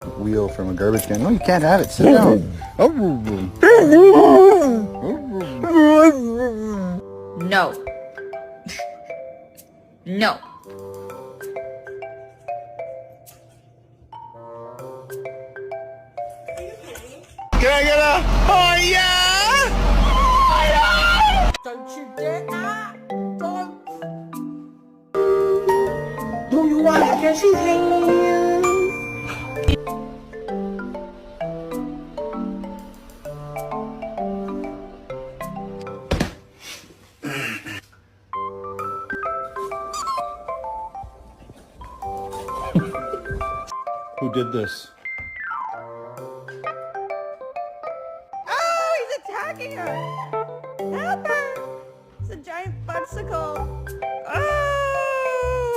Wheel from a garbage can. No, you can't have it. Sit down. No. No. Can I get a oh yeah? Don't you dare! Don't! Do you wanna catch his hand? Who did this?